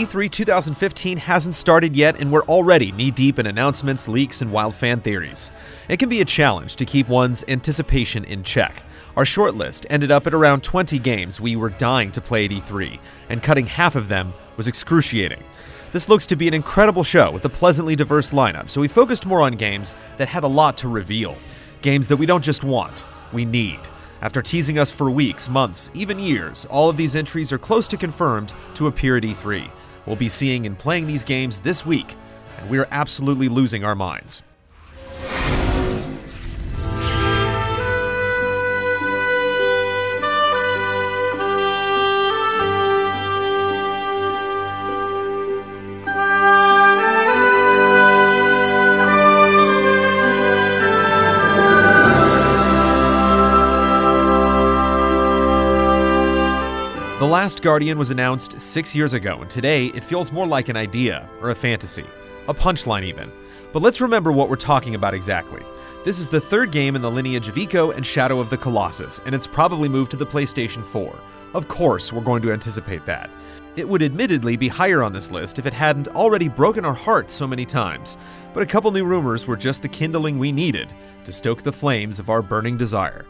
E3 2015 hasn't started yet, and we're already knee-deep in announcements, leaks, and wild fan theories. It can be a challenge to keep one's anticipation in check. Our shortlist ended up at around 20 games we were dying to play at E3, and cutting half of them was excruciating. This looks to be an incredible show with a pleasantly diverse lineup, so we focused more on games that had a lot to reveal. Games that we don't just want, we need. After teasing us for weeks, months, even years, all of these entries are close to confirmed to appear at E3. We'll be seeing and playing these games this week, and we're absolutely losing our minds. The Last Guardian was announced 6 years ago, and today it feels more like an idea, or a fantasy. A punchline even. But let's remember what we're talking about exactly. This is the third game in the lineage of Ico and Shadow of the Colossus, and it's probably moved to the PlayStation 4. Of course, we're going to anticipate that. It would admittedly be higher on this list if it hadn't already broken our hearts so many times, but a couple new rumors were just the kindling we needed to stoke the flames of our burning desire.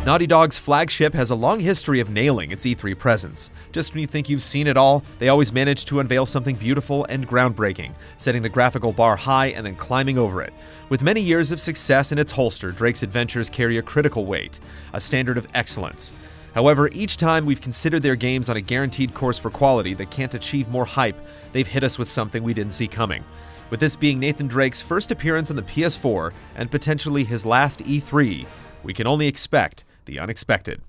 Naughty Dog's flagship has a long history of nailing its E3 presence. Just when you think you've seen it all, they always manage to unveil something beautiful and groundbreaking, setting the graphical bar high and then climbing over it. With many years of success in its holster, Drake's adventures carry a critical weight, a standard of excellence. However, each time we've considered their games on a guaranteed course for quality that can't achieve more hype, they've hit us with something we didn't see coming. With this being Nathan Drake's first appearance on the PS4, and potentially his last E3, we can only expect the unexpected.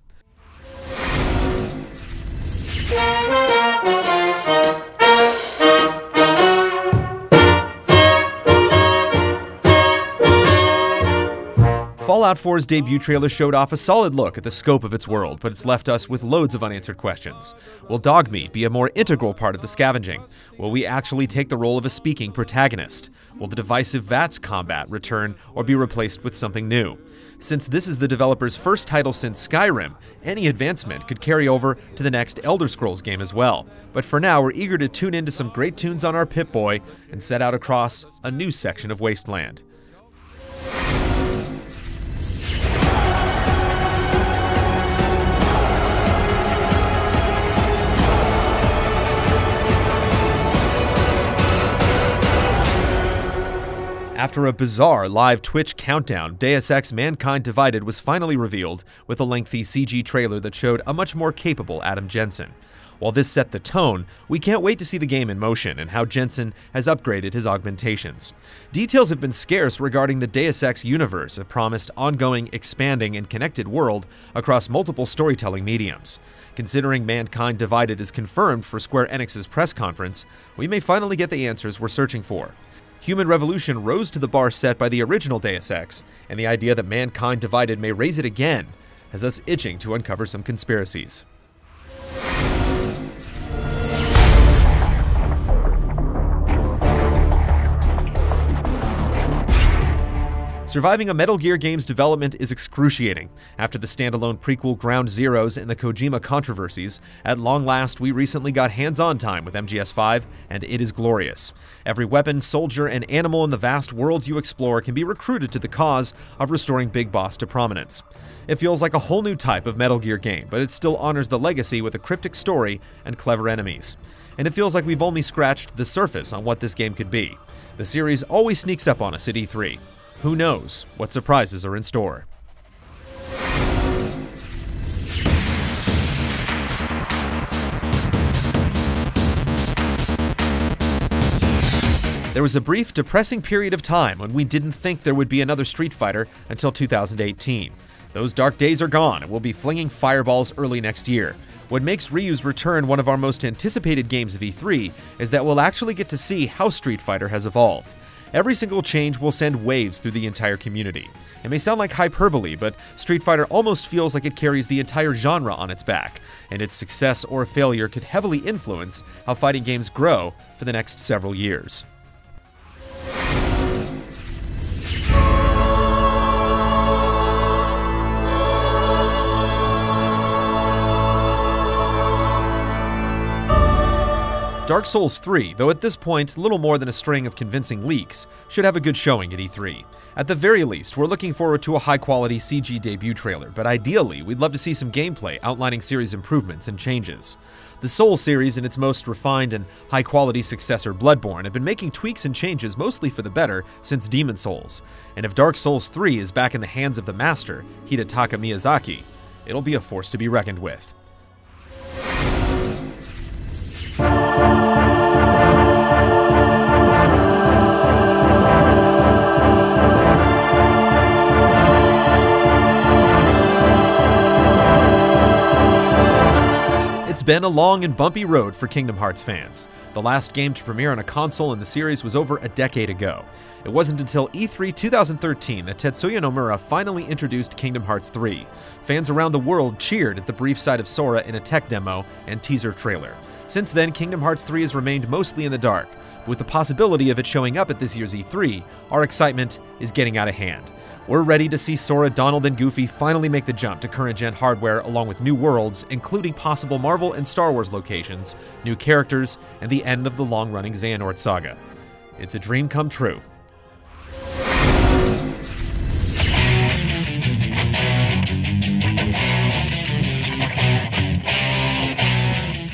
Fallout 4's debut trailer showed off a solid look at the scope of its world, but it's left us with loads of unanswered questions. Will Dogmeat be a more integral part of the scavenging? Will we actually take the role of a speaking protagonist? Will the divisive VATS combat return or be replaced with something new? Since this is the developer's first title since Skyrim, any advancement could carry over to the next Elder Scrolls game as well. But for now, we're eager to tune into some great tunes on our Pip-Boy and set out across a new section of Wasteland. After a bizarre live Twitch countdown, Deus Ex: Mankind Divided was finally revealed with a lengthy CG trailer that showed a much more capable Adam Jensen. While this set the tone, we can't wait to see the game in motion and how Jensen has upgraded his augmentations. Details have been scarce regarding the Deus Ex universe, a promised ongoing, expanding, and connected world across multiple storytelling mediums. Considering Mankind Divided is confirmed for Square Enix's press conference, we may finally get the answers we're searching for. Human Revolution rose to the bar set by the original Deus Ex, and the idea that Mankind Divided may raise it again has us itching to uncover some conspiracies. Surviving a Metal Gear game's development is excruciating. After the standalone prequel Ground Zeroes and the Kojima controversies, at long last we recently got hands-on time with MGS5, and it is glorious. Every weapon, soldier, and animal in the vast worlds you explore can be recruited to the cause of restoring Big Boss to prominence. It feels like a whole new type of Metal Gear game, but it still honors the legacy with a cryptic story and clever enemies. And it feels like we've only scratched the surface on what this game could be. The series always sneaks up on us at E3. Who knows what surprises are in store? There was a brief, depressing period of time when we didn't think there would be another Street Fighter until 2018. Those dark days are gone, and we'll be flinging fireballs early next year. What makes Ryu's return one of our most anticipated games of E3 is that we'll actually get to see how Street Fighter has evolved. Every single change will send waves through the entire community. It may sound like hyperbole, but Street Fighter almost feels like it carries the entire genre on its back, and its success or failure could heavily influence how fighting games grow for the next several years. Dark Souls 3, though at this point little more than a string of convincing leaks, should have a good showing at E3. At the very least, we're looking forward to a high-quality CG debut trailer, but ideally, we'd love to see some gameplay outlining series improvements and changes. The Souls series and its most refined and high-quality successor Bloodborne have been making tweaks and changes mostly for the better since Demon Souls, and if Dark Souls 3 is back in the hands of the master, Hidetaka Miyazaki, it'll be a force to be reckoned with. It's been a long and bumpy road for Kingdom Hearts fans. The last game to premiere on a console in the series was over a decade ago. It wasn't until E3 2013 that Tetsuya Nomura finally introduced Kingdom Hearts 3. Fans around the world cheered at the brief sight of Sora in a tech demo and teaser trailer. Since then, Kingdom Hearts 3 has remained mostly in the dark. But with the possibility of it showing up at this year's E3, our excitement is getting out of hand. We're ready to see Sora, Donald, and Goofy finally make the jump to current-gen hardware along with new worlds, including possible Marvel and Star Wars locations, new characters, and the end of the long-running Xehanort saga. It's a dream come true.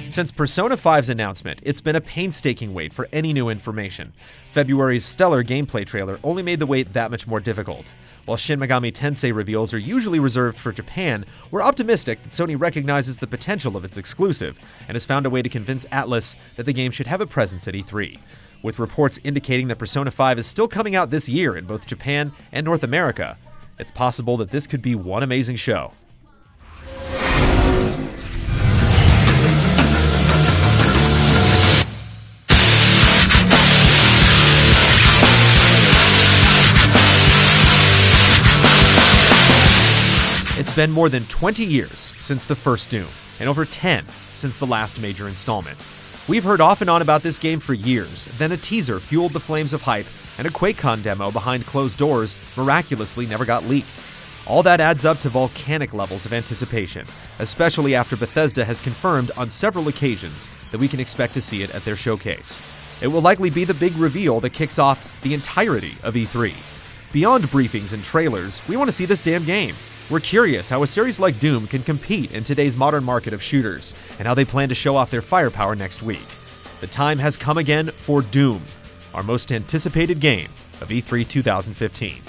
Since Persona 5's announcement, it's been a painstaking wait for any new information. February's stellar gameplay trailer only made the wait that much more difficult. While Shin Megami Tensei reveals are usually reserved for Japan, we're optimistic that Sony recognizes the potential of its exclusive and has found a way to convince Atlus that the game should have a presence at E3. With reports indicating that Persona 5 is still coming out this year in both Japan and North America, it's possible that this could be one amazing show. It's been more than 20 years since the first Doom, and over 10 since the last major installment. We've heard off and on about this game for years, then a teaser fueled the flames of hype, and a QuakeCon demo behind closed doors miraculously never got leaked. All that adds up to volcanic levels of anticipation, especially after Bethesda has confirmed on several occasions that we can expect to see it at their showcase. It will likely be the big reveal that kicks off the entirety of E3. Beyond briefings and trailers, we want to see this damn game. We're curious how a series like Doom can compete in today's modern market of shooters, and how they plan to show off their firepower next week. The time has come again for Doom, our most anticipated game of E3 2015.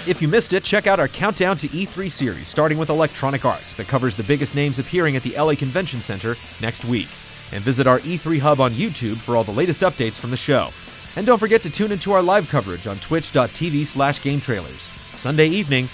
If you missed it, check out our Countdown to E3 series, starting with Electronic Arts, that covers the biggest names appearing at the LA Convention Center next week. And visit our E3 Hub on YouTube for all the latest updates from the show. And don't forget to tune into our live coverage on twitch.tv/GameTrailers, Sunday evening